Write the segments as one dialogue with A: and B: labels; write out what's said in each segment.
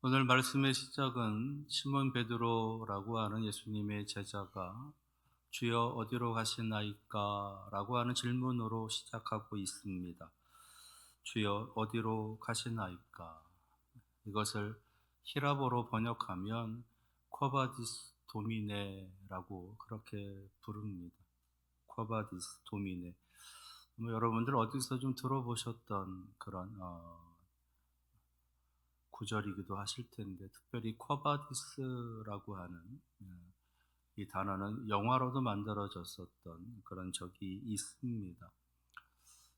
A: 오늘 말씀의 시작은 시몬 베드로라고 하는 예수님의 제자가 주여 어디로 가시나이까? 라고 하는 질문으로 시작하고 있습니다. 주여 어디로 가시나이까? 이것을 히라보로 번역하면 쿼바디스 도미네라고 그렇게 부릅니다. 쿼바디스 도미네. 여러분들 어디서 좀 들어보셨던 그런 구절이기도 하실 텐데, 특별히 쿼바디스라고 하는 이 단어는 영화로도 만들어졌었던 그런 적이 있습니다.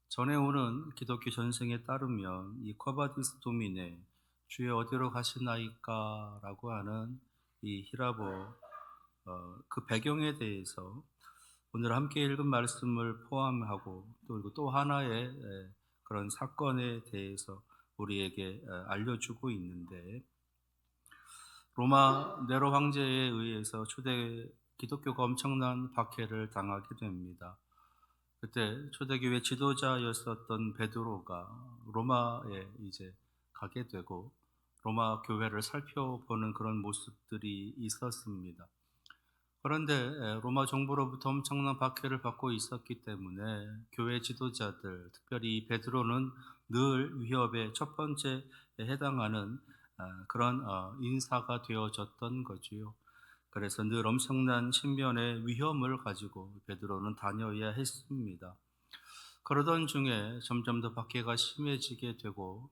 A: 전해오는 기독교 전승에 따르면 이 쿼바디스 도미네, 주여 어디로 가시나이까? 라고 하는 이 히라보 그 배경에 대해서 오늘 함께 읽은 말씀을 포함하고 또 하나의 그런 사건에 대해서 우리에게 알려주고 있는데, 로마 네로 황제에 의해서 초대 기독교가 엄청난 박해를 당하게 됩니다. 그때 초대교회 지도자였었던 베드로가 로마에 이제 가게 되고 로마 교회를 살펴보는 그런 모습들이 있었습니다. 그런데 로마 정부로부터 엄청난 박해를 받고 있었기 때문에 교회 지도자들, 특별히 베드로는 늘 위협의 첫 번째에 해당하는 그런 인사가 되어졌던 거지요. 그래서 늘 엄청난 신변의 위험을 가지고 베드로는 다녀야 했습니다. 그러던 중에 점점 더 박해가 심해지게 되고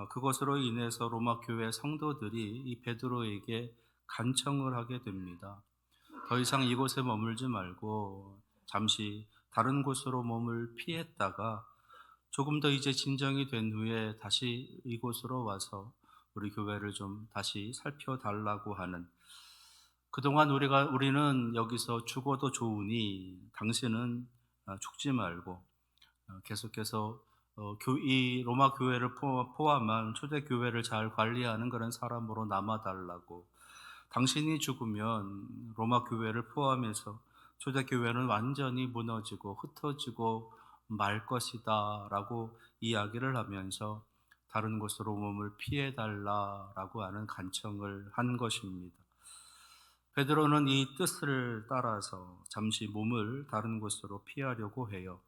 A: 그것으로 인해서 로마 교회 성도들이 이 베드로에게 간청을 하게 됩니다. 더 이상 이곳에 머물지 말고 잠시 다른 곳으로 몸을 피했다가 조금 더 이제 진정이 된 후에 다시 이곳으로 와서 우리 교회를 좀 다시 살펴달라고 하는, 그동안 우리는 여기서 죽어도 좋으니 당신은 죽지 말고 계속해서 이 로마 교회를 포함한 초대 교회를 잘 관리하는 그런 사람으로 남아달라고. 당신이 죽으면 로마 교회를 포함해서 초대 교회는 완전히 무너지고 흩어지고 말 것이다라고 이야기를 하면서 다른 곳으로 몸을 피해 달라라고 하는 간청을 한 것입니다. 베드로는 이 뜻을 따라서 잠시 몸을 다른 곳으로 피하려고 해요.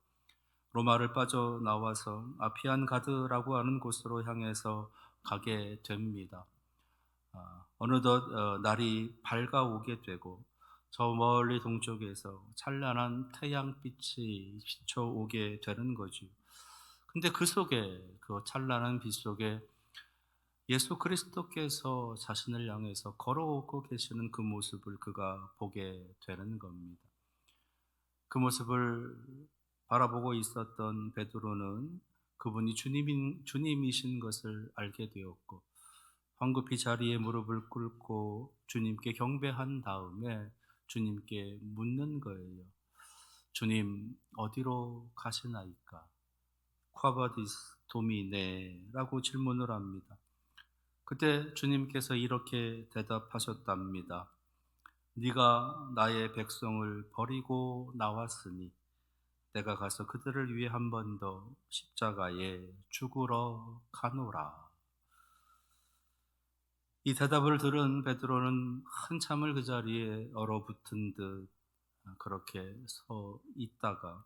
A: 로마를 빠져나와서 아피안 가드라고 하는 곳으로 향해서 가게 됩니다. 어느덧 날이 밝아오게 되고 저 멀리 동쪽에서 찬란한 태양빛이 비춰오게 되는 거죠. 근데 그 속에, 그 찬란한 빛 속에 예수 그리스도께서 자신을 향해서 걸어오고 계시는 그 모습을 그가 보게 되는 겁니다. 그 모습을 바라보고 있었던 베드로는 그분이 주님이신 것을 알게 되었고 황급히 자리에 무릎을 꿇고 주님께 경배한 다음에 주님께 묻는 거예요. 주님 어디로 가시나이까? 콰바디스 도미네라고 질문을 합니다. 그때 주님께서 이렇게 대답하셨답니다. 네가 나의 백성을 버리고 나왔으니 내가 가서 그들을 위해 한 번 더 십자가에 죽으러 가노라. 이 대답을 들은 베드로는 한참을 그 자리에 얼어붙은 듯 그렇게 서 있다가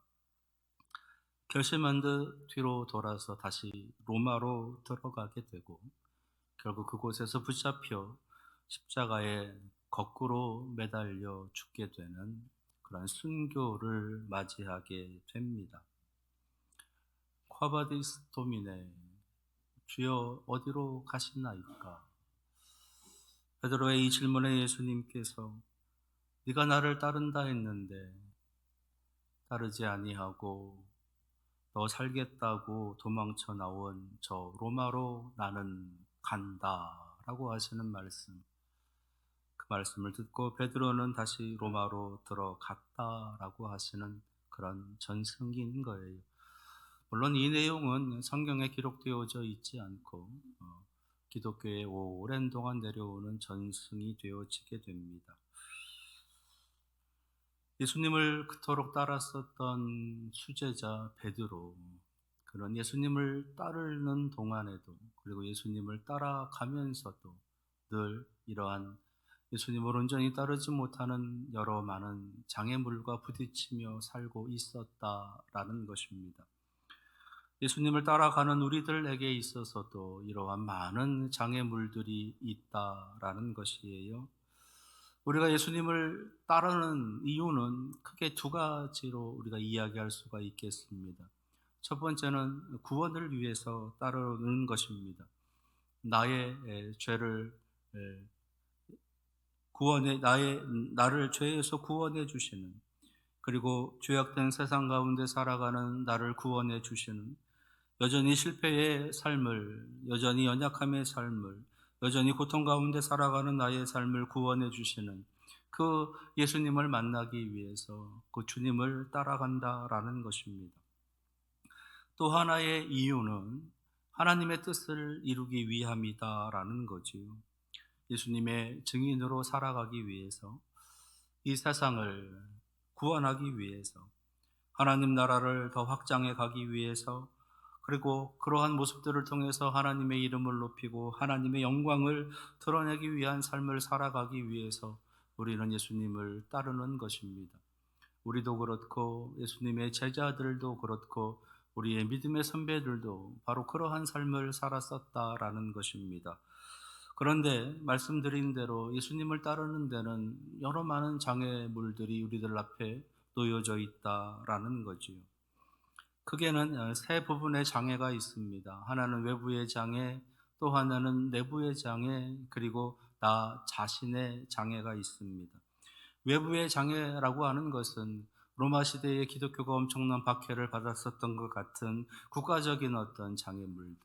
A: 결심한 듯 뒤로 돌아서 다시 로마로 들어가게 되고 결국 그곳에서 붙잡혀 십자가에 거꾸로 매달려 죽게 되는 그런 순교를 맞이하게 됩니다. 콰바디스 도미네, 주여 어디로 가시나이까? 베드로의 이 질문에 예수님께서 네가 나를 따른다 했는데 따르지 아니하고 너 살겠다고 도망쳐 나온 저 로마로 나는 간다라고 하시는 말씀, 그 말씀을 듣고 베드로는 다시 로마로 들어갔다라고 하시는 그런 전승기인 거예요. 물론 이 내용은 성경에 기록되어져 있지 않고 기독교에 오랜 동안 내려오는 전승이 되어지게 됩니다. 예수님을 그토록 따랐었던 수제자 베드로, 그런 예수님을 따르는 동안에도 그리고 예수님을 따라가면서도 늘 이러한 예수님을 온전히 따르지 못하는 여러 많은 장애물과 부딪히며 살고 있었다라는 것입니다. 예수님을 따라가는 우리들에게 있어서도 이러한 많은 장애물들이 있다라는 것이에요. 우리가 예수님을 따르는 이유는 크게 두 가지로 우리가 이야기할 수가 있겠습니다. 첫 번째는 구원을 위해서 따르는 것입니다. 나의 죄를 나를 죄에서 구원해 주시는, 그리고 죄악된 세상 가운데 살아가는 나를 구원해 주시는, 여전히 실패의 삶을, 여전히 연약함의 삶을, 여전히 고통 가운데 살아가는 나의 삶을 구원해 주시는 그 예수님을 만나기 위해서 그 주님을 따라간다라는 것입니다. 또 하나의 이유는 하나님의 뜻을 이루기 위함이다라는 거지요. 예수님의 증인으로 살아가기 위해서, 이 세상을 구원하기 위해서, 하나님 나라를 더 확장해 가기 위해서, 그리고 그러한 모습들을 통해서 하나님의 이름을 높이고 하나님의 영광을 드러내기 위한 삶을 살아가기 위해서 우리는 예수님을 따르는 것입니다. 우리도 그렇고 예수님의 제자들도 그렇고 우리의 믿음의 선배들도 바로 그러한 삶을 살았었다라는 것입니다. 그런데 말씀드린 대로 예수님을 따르는 데는 여러 많은 장애물들이 우리들 앞에 놓여져 있다라는 거지요. 크게는 세 부분의 장애가 있습니다. 하나는 외부의 장애, 또 하나는 내부의 장애, 그리고 나 자신의 장애가 있습니다. 외부의 장애라고 하는 것은 로마 시대에 기독교가 엄청난 박해를 받았었던 것 같은 국가적인 어떤 장애물들,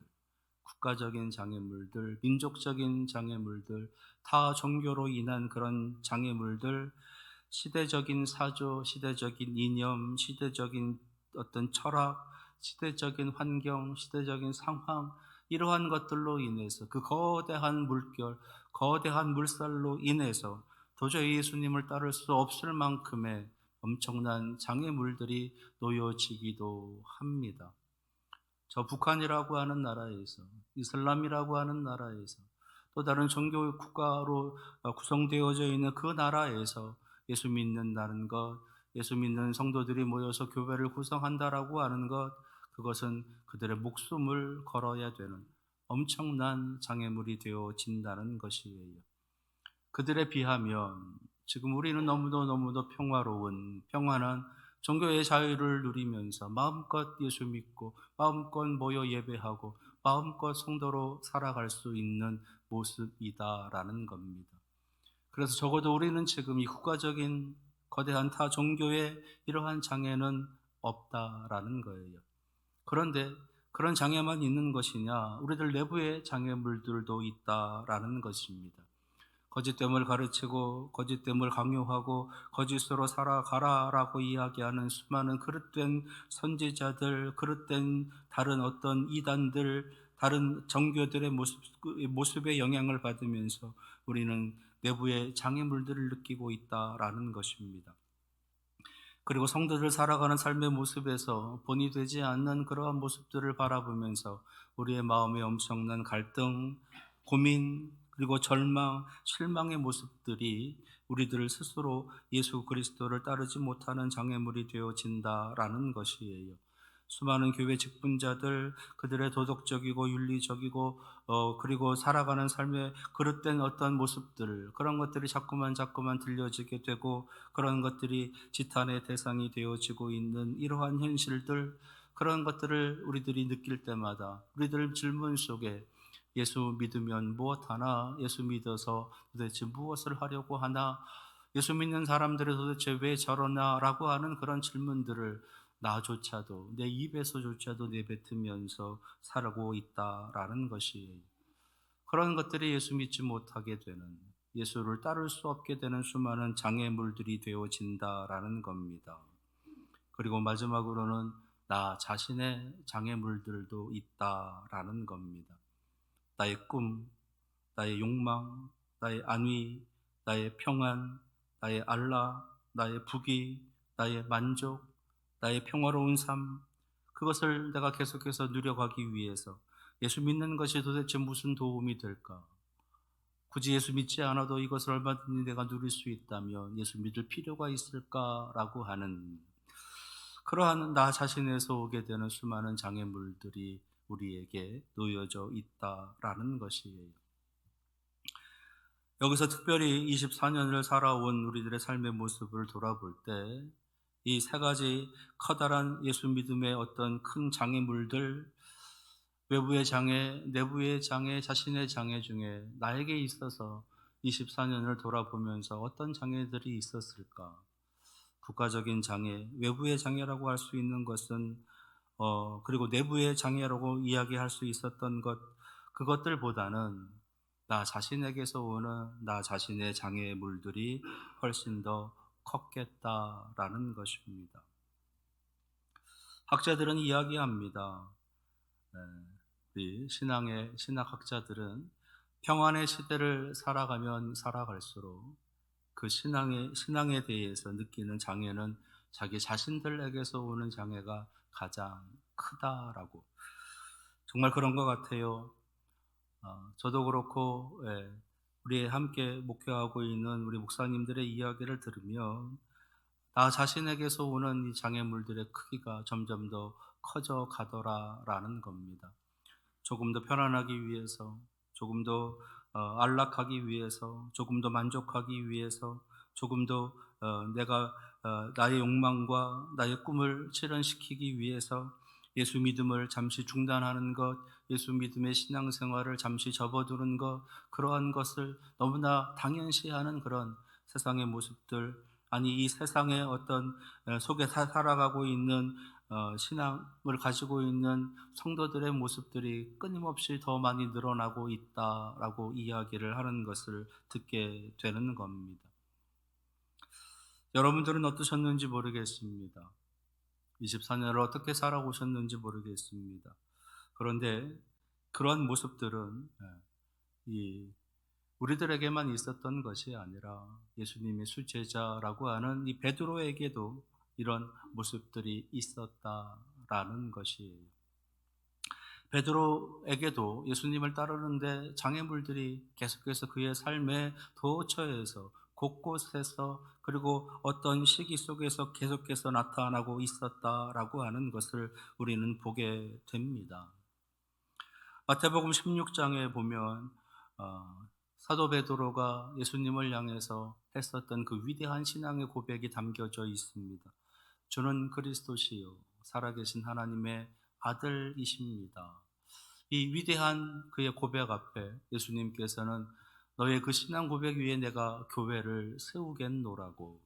A: 민족적인 장애물들, 타 종교로 인한 그런 장애물들, 시대적인 사조, 시대적인 이념, 시대적인 어떤 철학, 시대적인 환경, 시대적인 상황, 이러한 것들로 인해서 그 거대한 물결, 거대한 물살로 인해서 도저히 예수님을 따를 수 없을 만큼의 엄청난 장애물들이 놓여지기도 합니다. 저 북한이라고 하는 나라에서, 이슬람이라고 하는 나라에서, 또 다른 종교 국가로 구성되어져 있는 그 나라에서 예수 믿는다는 것, 예수 믿는 성도들이 모여서 교회를 구성한다라고 하는 것, 그것은 그들의 목숨을 걸어야 되는 엄청난 장애물이 되어진다는 것이에요. 그들에 비하면 지금 우리는 너무도 평안한 종교의 자유를 누리면서 마음껏 예수 믿고 마음껏 모여 예배하고 마음껏 성도로 살아갈 수 있는 모습이다라는 겁니다. 그래서 적어도 우리는 지금 이 국가적인 거대한 타 종교의 이러한 장애는 없다라는 거예요. 그런데 그런 장애만 있는 것이냐? 우리들 내부의 장애물들도 있다라는 것입니다. 거짓됨을 가르치고 거짓됨을 강요하고 거짓으로 살아가라라고 이야기하는 수많은 그릇된 선지자들, 그릇된 다른 어떤 이단들, 다른 정교들의 모습에 영향을 받으면서 우리는 내부의 장애물들을 느끼고 있다라는 것입니다. 그리고 성도들 살아가는 삶의 모습에서 본이 되지 않는 그러한 모습들을 바라보면서 우리의 마음에 엄청난 갈등, 고민, 그리고 절망, 실망의 모습들이 우리들 스스로 예수 그리스도를 따르지 못하는 장애물이 되어진다라는 것이에요. 수많은 교회 직분자들, 그들의 도덕적이고 윤리적이고 그리고 살아가는 삶의 그릇된 어떤 모습들, 그런 것들이 자꾸만 들려지게 되고 그런 것들이 지탄의 대상이 되어지고 있는 이러한 현실들, 그런 것들을 우리들이 느낄 때마다 우리들 질문 속에 예수 믿으면 무엇하나? 예수 믿어서 도대체 무엇을 하려고 하나? 예수 믿는 사람들이 도대체 왜 저러나? 라고 하는 그런 질문들을 나조차도 내 입에서조차도 내뱉으면서 살고 있다라는 것이에요. 그런 것들이 예수 믿지 못하게 되는, 예수를 따를 수 없게 되는 수많은 장애물들이 되어진다라는 겁니다. 그리고 마지막으로는 나 자신의 장애물들도 있다라는 겁니다. 나의 꿈, 나의 욕망, 나의 안위, 나의 평안, 나의 안락, 나의 부귀, 나의 만족, 나의 평화로운 삶, 그것을 내가 계속해서 누려가기 위해서 예수 믿는 것이 도대체 무슨 도움이 될까? 굳이 예수 믿지 않아도 이것을 얼마든지 내가 누릴 수 있다면 예수 믿을 필요가 있을까라고 하는 그러한 나 자신에서 오게 되는 수많은 장애물들이 우리에게 놓여져 있다라는 것이에요. 여기서 특별히 24년을 살아온 우리들의 삶의 모습을 돌아볼 때 이 세 가지 커다란 예수 믿음의 어떤 큰 장애물들, 외부의 장애, 내부의 장애, 자신의 장애 중에 나에게 있어서 24년을 돌아보면서 어떤 장애들이 있었을까? 국가적인 장애, 외부의 장애라고 할 수 있는 것은 그리고 내부의 장애라고 이야기할 수 있었던 것, 그것들보다는 나 자신에게서 오는 나 자신의 장애물들이 훨씬 더 컸겠다라는 것입니다. 학자들은 이야기합니다. 네, 우리 신학학자들은 평안의 시대를 살아가면 살아갈수록 그 신앙에 대해서 느끼는 장애는 자기 자신들에게서 오는 장애가 가장 크다라고. 정말 그런 것 같아요. 저도 그렇고, 우리 함께 목회하고 있는 우리 목사님들의 이야기를 들으면 나 자신에게서 오는 이 장애물들의 크기가 점점 더 커져 가더라라는 겁니다. 조금 더 편안하기 위해서, 조금 더 안락하기 위해서, 조금 더 만족하기 위해서, 조금 더 내가 나의 욕망과 나의 꿈을 실현시키기 위해서 예수 믿음을 잠시 중단하는 것, 예수 믿음의 신앙생활을 잠시 접어두는 것, 그러한 것을 너무나 당연시하는 그런 세상의 모습들, 아니 이 세상의 어떤 속에 살아가고 있는 신앙을 가지고 있는 성도들의 모습들이 끊임없이 더 많이 늘어나고 있다라고 이야기를 하는 것을 듣게 되는 겁니다. 여러분들은 어떠셨는지 모르겠습니다. 24년을 어떻게 살아오셨는지 모르겠습니다. 그런데 그런 모습들은 이 우리들에게만 있었던 것이 아니라 예수님의 수제자라고 하는 이 베드로에게도 이런 모습들이 있었다라는 것이에요. 베드로에게도 예수님을 따르는데 장애물들이 계속해서 그의 삶의 도처에서 곳곳에서 그리고 어떤 시기 속에서 계속해서 나타나고 있었다라고 하는 것을 우리는 보게 됩니다. 마태복음 16장에 보면 사도 베드로가 예수님을 향해서 했었던 그 위대한 신앙의 고백이 담겨져 있습니다. 주는 그리스도시요 살아계신 하나님의 아들이십니다. 이 위대한 그의 고백 앞에 예수님께서는 너의 그 신앙 고백 위에 내가 교회를 세우겠노라고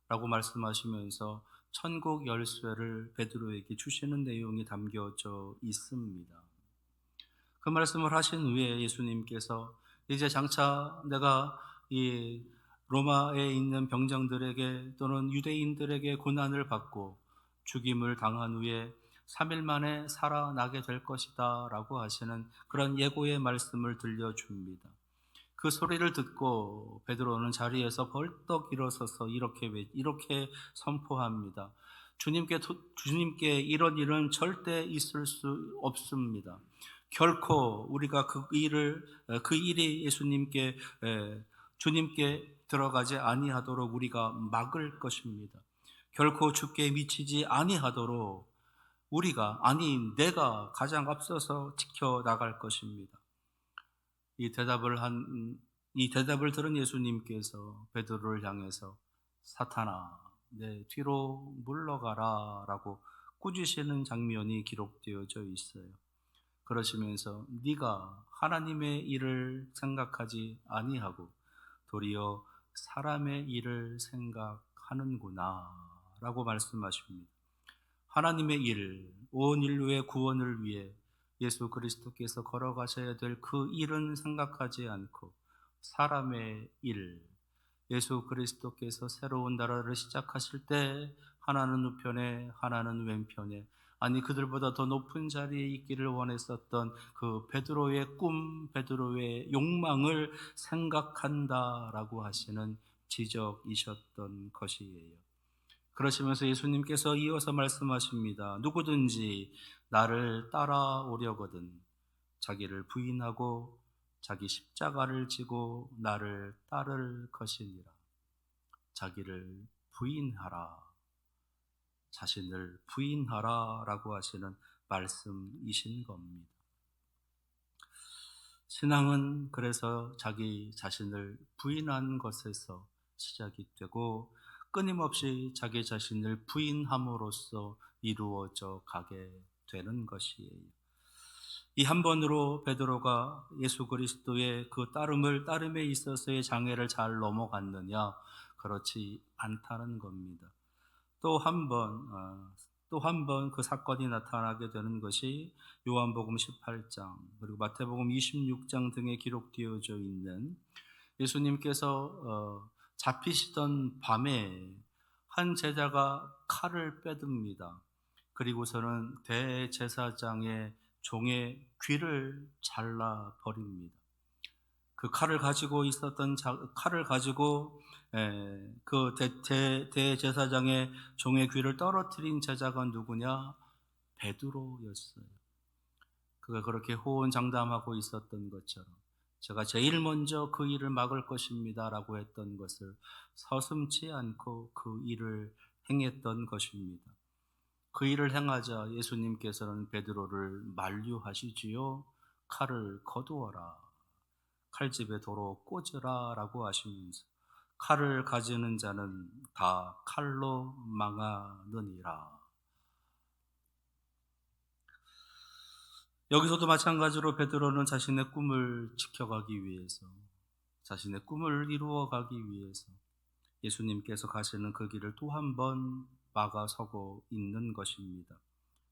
A: 라고 말씀하시면서 천국 열쇠를 베드로에게 주시는 내용이 담겨져 있습니다. 그 말씀을 하신 후에 예수님께서 이제 장차 내가 이 로마에 있는 병정들에게 또는 유대인들에게 고난을 받고 죽임을 당한 후에 3일 만에 살아나게 될 것이다 라고 하시는 그런 예고의 말씀을 들려줍니다. 그 소리를 듣고 베드로는 자리에서 벌떡 일어서서 이렇게 선포합니다. 주님께 이런 일은 절대 있을 수 없습니다. 결코 우리가 그 일이 주님께 들어가지 아니하도록 우리가 막을 것입니다. 결코 주께 미치지 아니하도록 내가 가장 앞서서 지켜 나갈 것입니다. 이 대답을 들은 예수님께서 베드로를 향해서 사탄아, 내 뒤로 물러가라 라고 꾸짖으시는 장면이 기록되어져 있어요. 그러시면서 네가 하나님의 일을 생각하지 아니하고 도리어 사람의 일을 생각하는구나 라고 말씀하십니다. 하나님의 일, 온 인류의 구원을 위해 예수 그리스도께서 걸어가셔야 될 그 일은 생각하지 않고 사람의 일, 예수 그리스도께서 새로운 나라를 시작하실 때 하나는 우편에 하나는 왼편에 아니 그들보다 더 높은 자리에 있기를 원했었던 그 베드로의 꿈, 베드로의 욕망을 생각한다라고 하시는 지적이셨던 것이에요. 그러시면서 예수님께서 이어서 말씀하십니다. 누구든지 나를 따라오려거든 자기를 부인하고 자기 십자가를 지고 나를 따를 것이니라. 자기를 부인하라, 자신을 부인하라 라고 하시는 말씀이신 겁니다. 신앙은 그래서 자기 자신을 부인한 것에서 시작이 되고 끊임없이 자기 자신을 부인함으로써 이루어져 가게 되는 것이에요. 이 한 번으로 베드로가 예수 그리스도의 그 따름에 있어서의 장애를 잘 넘어갔느냐? 그렇지 않다는 겁니다. 또 한 번, 또 한 번 그 사건이 나타나게 되는 것이 요한복음 18장, 그리고 마태복음 26장 등에 기록되어져 있는 예수님께서 잡히시던 밤에 한 제자가 칼을 빼듭니다. 그리고서는 대제사장의 종의 귀를 잘라 버립니다. 그 칼을 가지고 칼을 가지고 그 대제사장의 종의 귀를 떨어뜨린 제자가 누구냐? 베드로였어요. 그가 그렇게 호언장담하고 있었던 것처럼 제가 제일 먼저 그 일을 막을 것입니다 라고 했던 것을 서슴지 않고 그 일을 행했던 것입니다. 그 일을 행하자 예수님께서는 베드로를 만류하시지요. 칼을 거두어라, 칼집에 도로 꽂으라 라고 하시면서 칼을 가지는 자는 다 칼로 망하느니라. 여기서도 마찬가지로 베드로는 자신의 꿈을 지켜가기 위해서, 자신의 꿈을 이루어가기 위해서 예수님께서 가시는 그 길을 또 한 번 막아서고 있는 것입니다.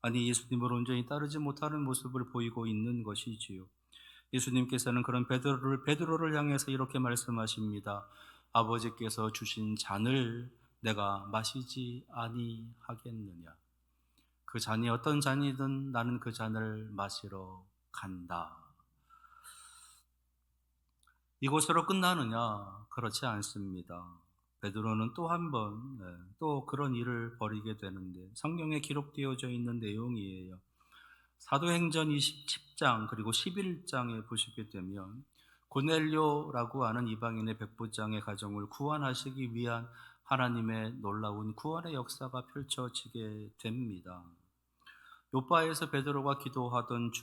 A: 아니, 예수님을 온전히 따르지 못하는 모습을 보이고 있는 것이지요. 예수님께서는 그런 베드로를 향해서 이렇게 말씀하십니다. 아버지께서 주신 잔을 내가 마시지 아니하겠느냐? 그 잔이 어떤 잔이든 나는 그 잔을 마시러 간다. 이곳으로 끝나느냐? 그렇지 않습니다. 베드로는 또 한 번, 또 그런 일을 벌이게 되는데, 성경에 기록되어져 있는 내용이에요. 사도행전 20장 그리고 11장에 보시게 되면 고넬료라고 하는 이방인의 백부장의 가정을 구원하시기 위한 하나님의 놀라운 구원의 역사가 펼쳐지게 됩니다. 요바에서 베드로가 기도하던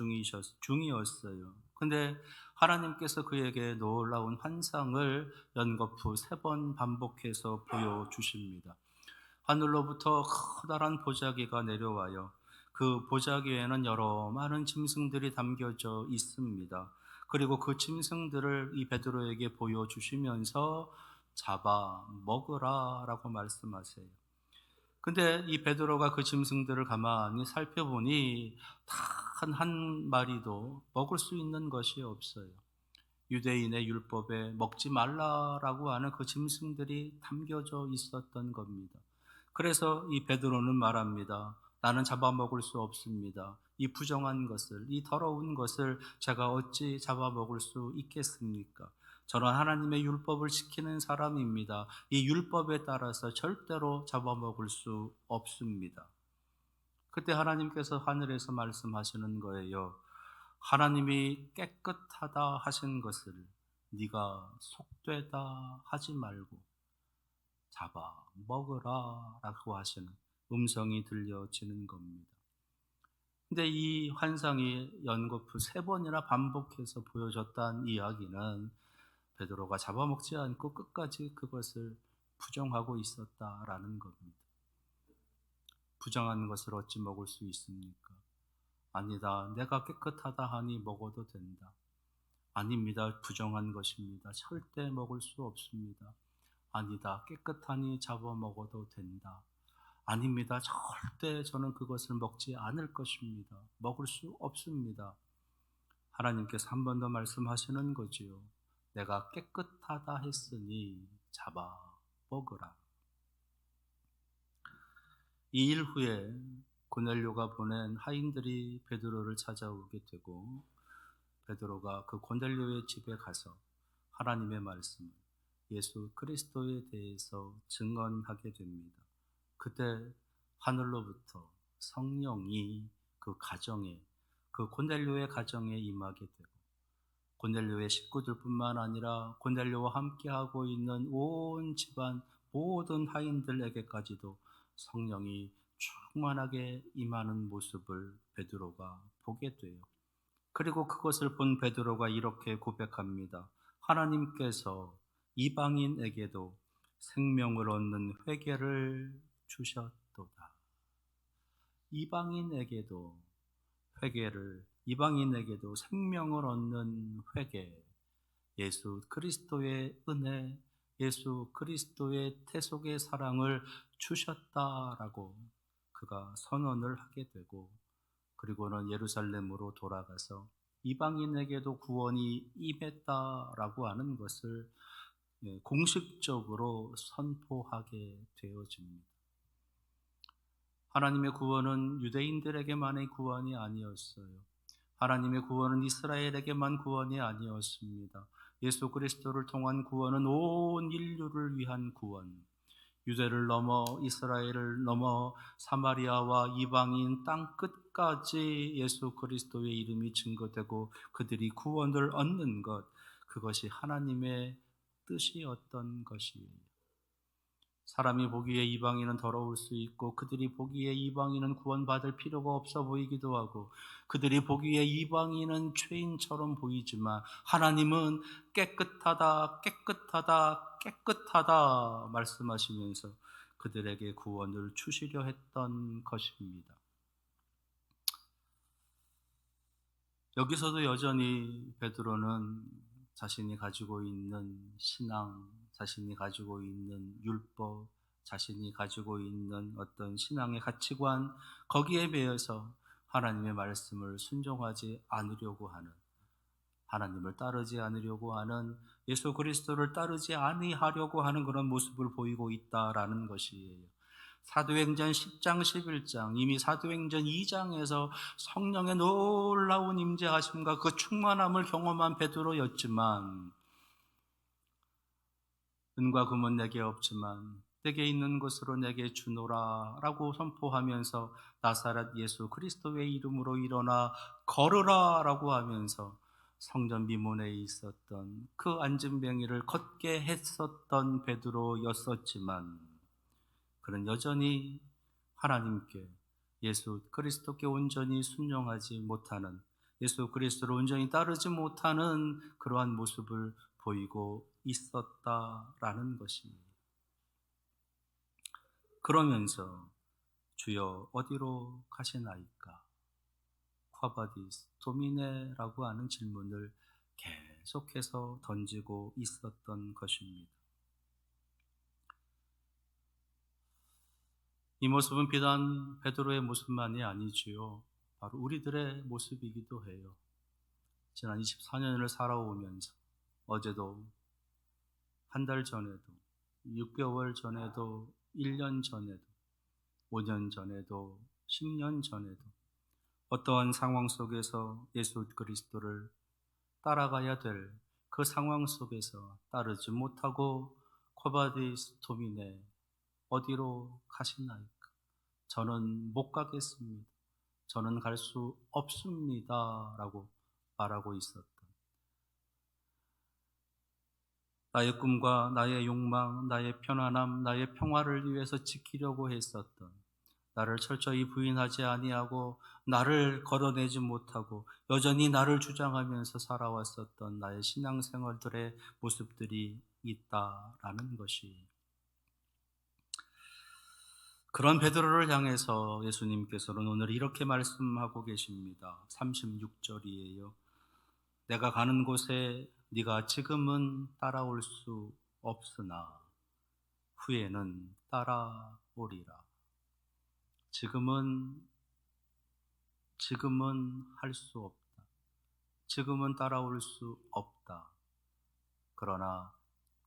A: 중이었어요. 근데 하나님께서 그에게 놀라운 환상을 연거푸 3번 반복해서 보여주십니다. 하늘로부터 커다란 보자기가 내려와요. 그 보자기에는 여러 많은 짐승들이 담겨져 있습니다. 그리고 그 짐승들을 이 베드로에게 보여주시면서 잡아 먹으라 라고 말씀하세요. 근데 이 베드로가 그 짐승들을 가만히 살펴보니 단 한 마리도 먹을 수 있는 것이 없어요. 유대인의 율법에 먹지 말라라고 하는 그 짐승들이 담겨져 있었던 겁니다. 그래서 이 베드로는 말합니다. 나는 잡아먹을 수 없습니다. 이 부정한 것을, 이 더러운 것을 제가 어찌 잡아먹을 수 있겠습니까? 저는 하나님의 율법을 지키는 사람입니다. 이 율법에 따라서 절대로 잡아먹을 수 없습니다. 그때 하나님께서 하늘에서 말씀하시는 거예요. 하나님이 깨끗하다 하신 것을 네가 속되다 하지 말고 잡아 먹으라 라고 하시는 음성이 들려지는 겁니다. 근데 이 환상이 연거푸 3번이나 반복해서 보여줬다는 이야기는 베드로가 잡아먹지 않고 끝까지 그것을 부정하고 있었다라는 겁니다. 부정한 것을 어찌 먹을 수 있습니까? 아니다. 내가 깨끗하다 하니 먹어도 된다. 아닙니다. 부정한 것입니다. 절대 먹을 수 없습니다. 아니다. 깨끗하니 잡아 먹어도 된다. 아닙니다. 절대 저는 그것을 먹지 않을 것입니다. 먹을 수 없습니다. 하나님께서 한 번 더 말씀하시는 거지요. 내가 깨끗하다 했으니 잡아 먹으라. 이 일 후에 고넬료가 보낸 하인들이 베드로를 찾아오게 되고 베드로가 그 고넬료의 집에 가서 하나님의 말씀을 예수 그리스도에 대해서 증언하게 됩니다. 그때 하늘로부터 성령이 그 고넬료의 가정에 임하게 되고 고넬료의 식구들뿐만 아니라 고넬료와 함께하고 있는 온 집안 모든 하인들에게까지도 성령이 충만하게 임하는 모습을 베드로가 보게 돼요. 그리고 그것을 본 베드로가 이렇게 고백합니다. 하나님께서 이방인에게도 생명을 얻는 회개를 주셨도다. 이방인에게도 이방인에게도 생명을 얻는 회개, 예수 그리스도의 은혜, 예수 그리스도의 태속의 사랑을 주셨다라고 그가 선언을 하게 되고, 그리고는 예루살렘으로 돌아가서 이방인에게도 구원이 임했다라고 하는 것을 공식적으로 선포하게 되어집니다. 하나님의 구원은 유대인들에게만의 구원이 아니었어요. 하나님의 구원은 이스라엘에게만 구원이 아니었습니다. 예수 그리스도를 통한 구원은 온 인류를 위한 구원, 유대를 넘어 이스라엘을 넘어 사마리아와 이방인 땅 끝까지 예수 그리스도의 이름이 증거되고 그들이 구원을 얻는 것, 그것이 하나님의 뜻이었던 것이에요. 사람이 보기에 이방인은 더러울 수 있고, 그들이 보기에 이방인은 구원받을 필요가 없어 보이기도 하고, 그들이 보기에 이방인은 죄인처럼 보이지만 하나님은 깨끗하다, 깨끗하다, 깨끗하다 말씀하시면서 그들에게 구원을 주시려 했던 것입니다. 여기서도 여전히 베드로는 자신이 가지고 있는 신앙, 자신이 가지고 있는 율법, 자신이 가지고 있는 어떤 신앙의 가치관, 거기에 매여서 하나님의 말씀을 순종하지 않으려고 하는, 하나님을 따르지 않으려고 하는, 예수 그리스도를 따르지 아니하려고 하는 그런 모습을 보이고 있다라는 것이에요. 사도행전 10장 11장, 이미 사도행전 2장에서 성령의 놀라운 임재하심과 그 충만함을 경험한 베드로였지만, 은과 금은 내게 없지만 내게 있는 것으로 내게 주노라 라고 선포하면서 나사렛 예수 그리스도의 이름으로 일어나 걸으라 라고 하면서 성전 미문에 있었던 그 안진뱅이를 걷게 했었던 베드로였었지만, 그는 여전히 하나님께, 예수 그리스도께 온전히 순종하지 못하는, 예수 그리스도를 온전히 따르지 못하는 그러한 모습을 보이고 있었다라는 것입니다. 그러면서 주여 어디로 가시나이까? 콰바디스 도미네라고 하는 질문을 계속해서 던지고 있었던 것입니다. 이 모습은 비단 베드로의 모습만이 아니지요. 바로 우리들의 모습이기도 해요. 지난 24년을 살아오면서 어제도, 한 달 전에도, 6개월 전에도, 1년 전에도, 5년 전에도, 10년 전에도 어떠한 상황 속에서 예수 그리스도를 따라가야 될 그 상황 속에서 따르지 못하고 코바디스 도미네 어디로 가시나이까? 저는 못 가겠습니다. 저는 갈 수 없습니다. 라고 말하고 있었던, 나의 꿈과 나의 욕망, 나의 편안함, 나의 평화를 위해서 지키려고 했었던, 나를 철저히 부인하지 아니하고 나를 걸어내지 못하고 여전히 나를 주장하면서 살아왔었던 나의 신앙생활들의 모습들이 있다라는 것이, 그런 베드로를 향해서 예수님께서는 오늘 이렇게 말씀하고 계십니다. 36절이에요. 내가 가는 곳에 네가 지금은 따라올 수 없으나 후에는 따라오리라. 지금은 할 수 없다. 지금은 따라올 수 없다. 그러나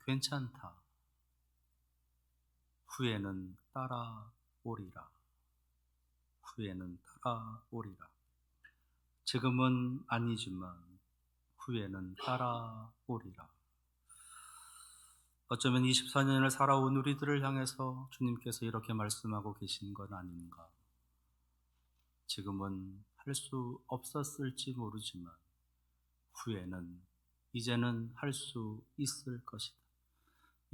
A: 괜찮다. 후에는 따라오리라. 후에는 따라오리라. 지금은 아니지만 후에는 따라오리라. 어쩌면 24년을 살아온 우리들을 향해서 주님께서 이렇게 말씀하고 계신 건 아닌가. 지금은 할 수 없었을지 모르지만 후에는 이제는 할 수 있을 것이다.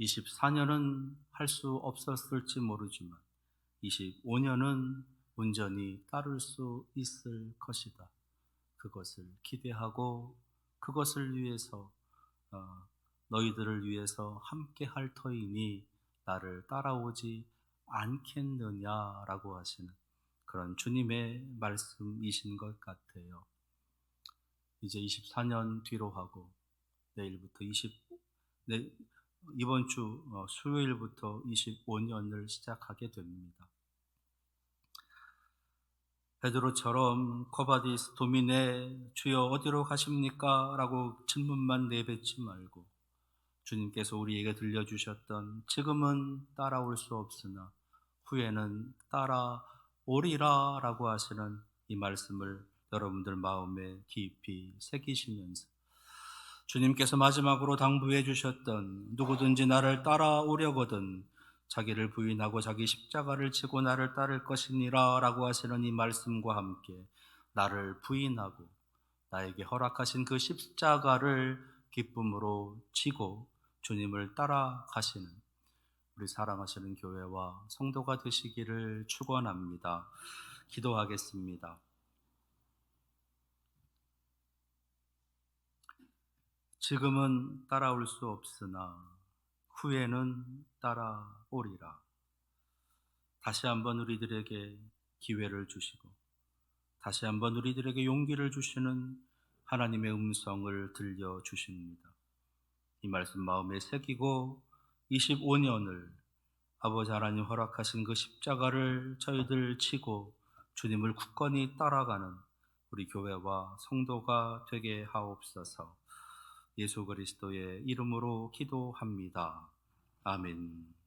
A: 24년은 할 수 없었을지 모르지만 25년은 온전히 따를 수 있을 것이다. 그것을 기대하고 그것을 위해서 너희들을 위해서 함께 할 터이니 나를 따라오지 않겠느냐라고 하시는 그런 주님의 말씀이신 것 같아요. 이제 24년 뒤로 하고 내일부터 이번 주 수요일부터 25년을 시작하게 됩니다. 베드로처럼 코바디스 도미네 주여 어디로 가십니까? 라고 질문만 내뱉지 말고 주님께서 우리에게 들려주셨던 지금은 따라올 수 없으나 후에는 따라오리라 라고 하시는 이 말씀을 여러분들 마음에 깊이 새기시면서 주님께서 마지막으로 당부해 주셨던 누구든지 나를 따라오려거든 자기를 부인하고 자기 십자가를 지고 나를 따를 것이니라 라고 하시는 이 말씀과 함께 나를 부인하고 나에게 허락하신 그 십자가를 기쁨으로 지고 주님을 따라가시는 우리 사랑하시는 교회와 성도가 되시기를 축원합니다. 기도하겠습니다. 지금은 따라올 수 없으나 후에는 따라오리라. 다시 한번 우리들에게 기회를 주시고 다시 한번 우리들에게 용기를 주시는 하나님의 음성을 들려주십니다. 이 말씀 마음에 새기고 25년을 아버지 하나님 허락하신 그 십자가를 저희들 지고 주님을 굳건히 따라가는 우리 교회와 성도가 되게 하옵소서. 예수 그리스도의 이름으로 기도합니다. 아멘.